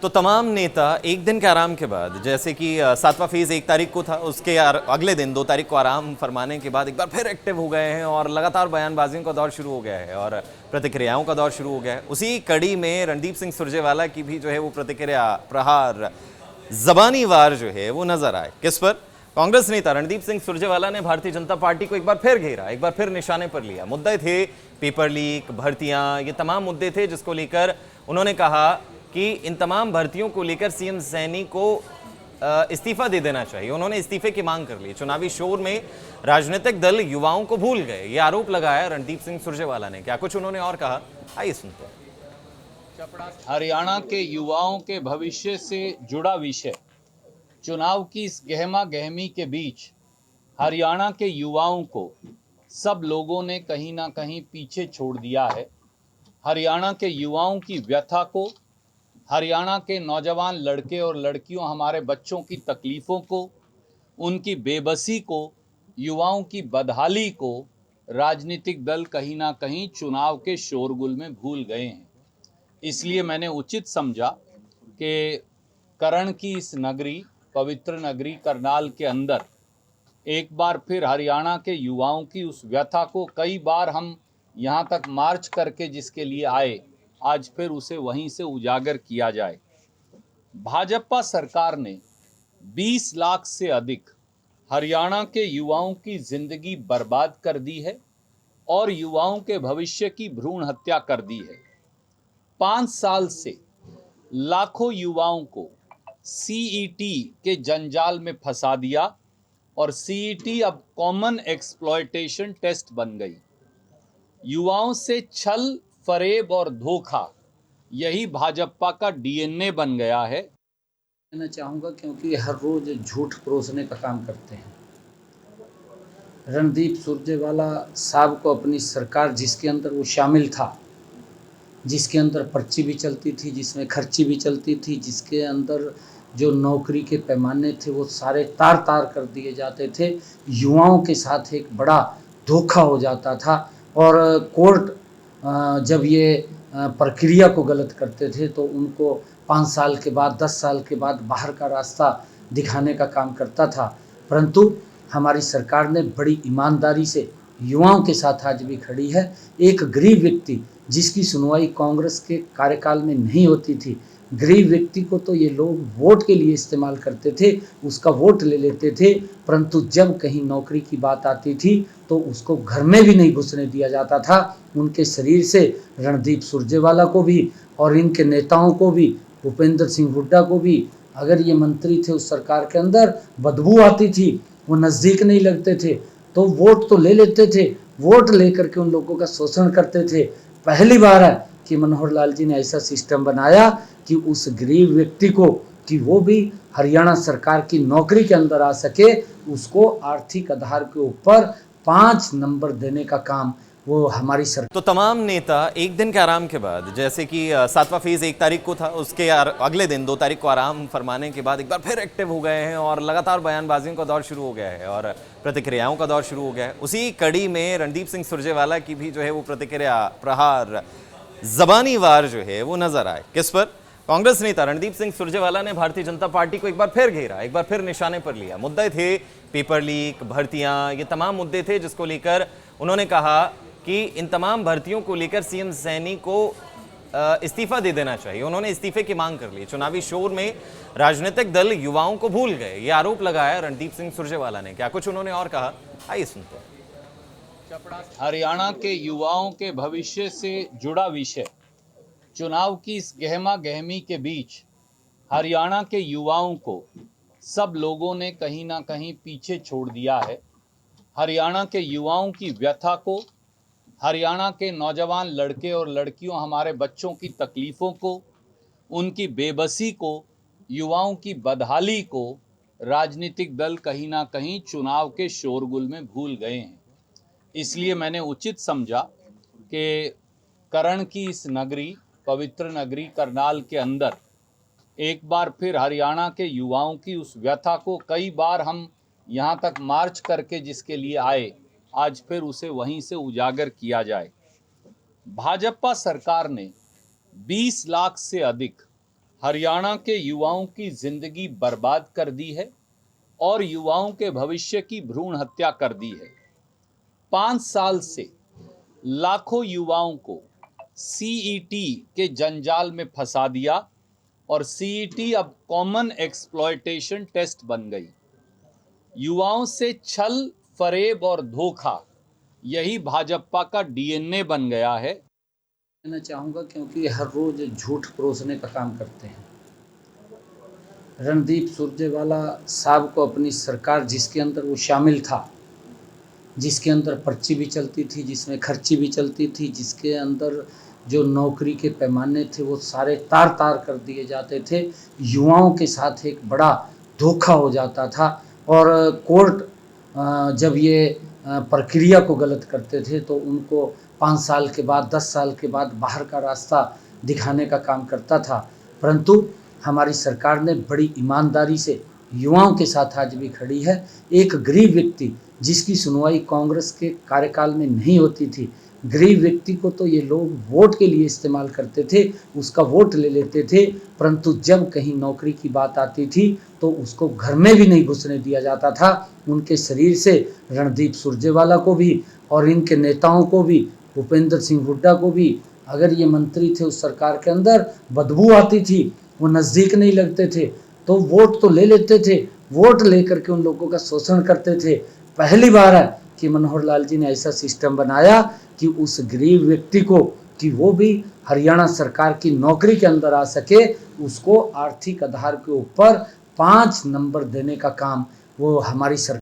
तो तमाम नेता एक दिन के आराम के बाद, जैसे कि 7वां फेज 1 तारीख को था, उसके अगले दिन 2 तारीख को आराम फरमाने के बाद एक बार फिर एक्टिव हो गए हैं और लगातार बयानबाजियों का दौर शुरू हो गया है और प्रतिक्रियाओं का दौर शुरू हो गया है। उसी कड़ी में रणदीप सिंह सुरजेवाला की भी जो है वो प्रतिक्रिया, प्रहार, जबानी वार जो है वो नजर आए। किस पर? कांग्रेस नेता रणदीप सिंह सुरजेवाला ने भारतीय जनता पार्टी को एक बार फिर घेरा, एक बार फिर निशाने पर लिया। मुद्दे थे पेपर लीक, भर्तियां, ये तमाम मुद्दे थे जिसको लेकर उन्होंने कहा कि इन तमाम भर्तियों को लेकर सीएम सैनी को इस्तीफा दे देना चाहिए। उन्होंने इस्तीफे की मांग कर ली। चुनावी शोर में राजनीतिक दल युवाओं को भूल गए, ये आरोप लगाया रणदीप सिंह सुरजेवाला ने। क्या कुछ उन्होंने और कहा, आइए सुनते हैं। हरियाणा के युवाओं के भविष्य से जुड़ा विषय, चुनाव की इस गहमा गहमी के बीच हरियाणा के युवाओं को सब लोगों ने कहीं ना कहीं पीछे छोड़ दिया है। हरियाणा के युवाओं की व्यथा को, हरियाणा के नौजवान लड़के और लड़कियों, हमारे बच्चों की तकलीफ़ों को, उनकी बेबसी को, युवाओं की बदहाली को राजनीतिक दल कहीं ना कहीं चुनाव के शोरगुल में भूल गए हैं। इसलिए मैंने उचित समझा कि करण की इस नगरी, पवित्र नगरी करनाल के अंदर एक बार फिर हरियाणा के युवाओं की उस व्यथा को, कई बार हम यहाँ तक मार्च करके जिसके लिए आए, आज फिर उसे वहीं से उजागर किया जाए। भाजपा सरकार ने 20 लाख से अधिक हरियाणा के युवाओं की जिंदगी बर्बाद कर दी है और युवाओं के भविष्य की भ्रूण हत्या कर दी है। 5 साल से लाखों युवाओं को सीईटी के जंजाल में फंसा दिया और सीईटी अब कॉमन एक्सप्लॉयटेशन टेस्ट बन गई। युवाओं से छल, फरेब और धोखा, यही भाजपा का डीएनए बन गया है। कहना चाहूँगा क्योंकि हर रोज झूठ परोसने का काम करते हैं। रणदीप सुरजेवाला साहब को अपनी सरकार जिसके अंदर वो शामिल था, जिसके अंदर पर्ची भी चलती थी, जिसमें खर्ची भी चलती थी, जिसके अंदर जो नौकरी के पैमाने थे वो सारे तार तार कर दिए जाते थे, युवाओं के साथ एक बड़ा धोखा हो जाता था और कोर्ट जब ये प्रक्रिया को गलत करते थे तो उनको 5 साल के बाद, 10 साल के बाद बाहर का रास्ता दिखाने का काम करता था। परंतु हमारी सरकार ने बड़ी ईमानदारी से युवाओं के साथ आज भी खड़ी है। एक गरीब व्यक्ति जिसकी सुनवाई कांग्रेस के कार्यकाल में नहीं होती थी, गरीब व्यक्ति को तो ये लोग वोट के लिए इस्तेमाल करते थे, उसका वोट ले लेते थे, परंतु जब कहीं नौकरी की बात आती थी तो उसको घर में भी नहीं घुसने दिया जाता था। उनके शरीर से रणदीप सुरजेवाला को भी और इनके नेताओं को भी, भूपेंद्र सिंह हुड्डा को भी, अगर ये मंत्री थे उस सरकार के अंदर, बदबू आती थी, वो नज़दीक नहीं लगते थे, तो वोट तो ले लेते थे, वोट लेकर के उन लोगों का शोषण करते थे। पहली बार है कि मनोहर लाल जी ने ऐसा सिस्टम बनाया कि उस गरीब व्यक्ति को, कि वो भी हरियाणा सरकार की नौकरी के अंदर आ सके, उसको आर्थिक आधार के ऊपर 5 नंबर देने का काम वो हमारी सरकार। तो तमाम नेता एक दिन के आराम के बाद, जैसे कि 7वां फेज 1 तारीख को था, उसके अगले दिन 2 तारीख को आराम फरमाने के बाद एक बार फिर एक्टिव हो गए हैं और लगातार बयानबाजियों का दौर शुरू हो गया है और प्रतिक्रियाओं का दौर शुरू हो गया है। उसी कड़ी में रणदीप सिंह सुरजेवाला की भी जो है वो प्रतिक्रिया, प्रहार, जबानी वार जो है वो नजर आए। किस पर? कांग्रेस नेता रणदीप सिंह सुरजेवाला ने भारतीय जनता पार्टी को एक बार फिर घेरा, एक बार फिर निशाने पर लिया। मुद्दे थे पेपर लीक, भर्तियां, ये तमाम मुद्दे थे जिसको लेकर उन्होंने कहा कि इन तमाम भर्तियों को लेकर सीएम सैनी को इस्तीफा दे देना चाहिए। उन्होंने इस्तीफे की मांग कर ली। चुनावी शोर में राजनीतिक दल युवाओं को भूल गए, ये आरोप लगाया रणदीप सिंह सुरजेवाला ने। क्या कुछ उन्होंने और कहा, आइए सुनते हैं। हरियाणा के युवाओं के भविष्य से जुड़ा विषय, चुनाव की इस गहमा गहमी के बीच हरियाणा के युवाओं को सब लोगों ने कहीं ना कहीं पीछे छोड़ दिया है। हरियाणा के युवाओं की व्यथा को, हरियाणा के नौजवान लड़के और लड़कियों, हमारे बच्चों की तकलीफ़ों को, उनकी बेबसी को, युवाओं की बदहाली को राजनीतिक दल कहीं ना कहीं चुनाव के शोरगुल में भूल गए हैं। इसलिए मैंने उचित समझा कि करण की इस नगरी, पवित्र नगरी करनाल के अंदर एक बार फिर हरियाणा के युवाओं की उस व्यथा को, कई बार हम यहाँ तक मार्च करके जिसके लिए आए, आज फिर उसे वहीं से उजागर किया जाए। भाजपा सरकार ने 20 लाख से अधिक हरियाणा के युवाओं की जिंदगी बर्बाद कर दी है और युवाओं के भविष्य की भ्रूण हत्या कर दी है। 5 साल से लाखों युवाओं को सीईटी के जंजाल में फंसा दिया और सीईटी अब कॉमन एक्सप्लॉयटेशन टेस्ट बन गई। युवाओं से छल, फरेब और धोखा यही भाजपा का डीएनए बन गया है। कहना चाहूँगा क्योंकि हर रोज झूठ परोसने का काम करते हैं। रणदीप सुरजेवाला साहब को अपनी सरकार जिसके अंदर वो शामिल था, जिसके अंदर पर्ची भी चलती थी, जिसमें खर्ची भी चलती थी, जिसके अंदर जो नौकरी के पैमाने थे वो सारे तार तार कर दिए जाते थे, युवाओं के साथ एक बड़ा धोखा हो जाता था और कोर्ट जब ये प्रक्रिया को गलत करते थे तो उनको 5 साल के बाद 10 साल के बाद बाहर का रास्ता दिखाने का काम करता था। परंतु हमारी सरकार ने बड़ी ईमानदारी से युवाओं के साथ आज भी खड़ी है। एक गरीब व्यक्ति जिसकी सुनवाई कांग्रेस के कार्यकाल में नहीं होती थी, गरीब व्यक्ति को तो ये लोग वोट के लिए इस्तेमाल करते थे, उसका वोट ले लेते थे, परंतु जब कहीं नौकरी की बात आती थी तो उसको घर में भी नहीं घुसने दिया जाता था। उनके शरीर से रणदीप सुरजेवाला को भी और इनके नेताओं को भी, भूपेंद्र सिंह हुड्डा को भी, अगर ये मंत्री थे उस सरकार के अंदर, बदबू आती थी, वो नज़दीक नहीं लगते थे, तो वोट तो ले लेते थे, वोट लेकर के उन लोगों का शोषण करते थे। पहली बार है कि मनोहर लाल जी ने ऐसा सिस्टम बनाया कि उस गरीब व्यक्ति को कि वो भी हरियाणा सरकार की नौकरी के अंदर आ सके, उसको आर्थिक आधार के ऊपर 5 नंबर देने का काम वो हमारी सरकार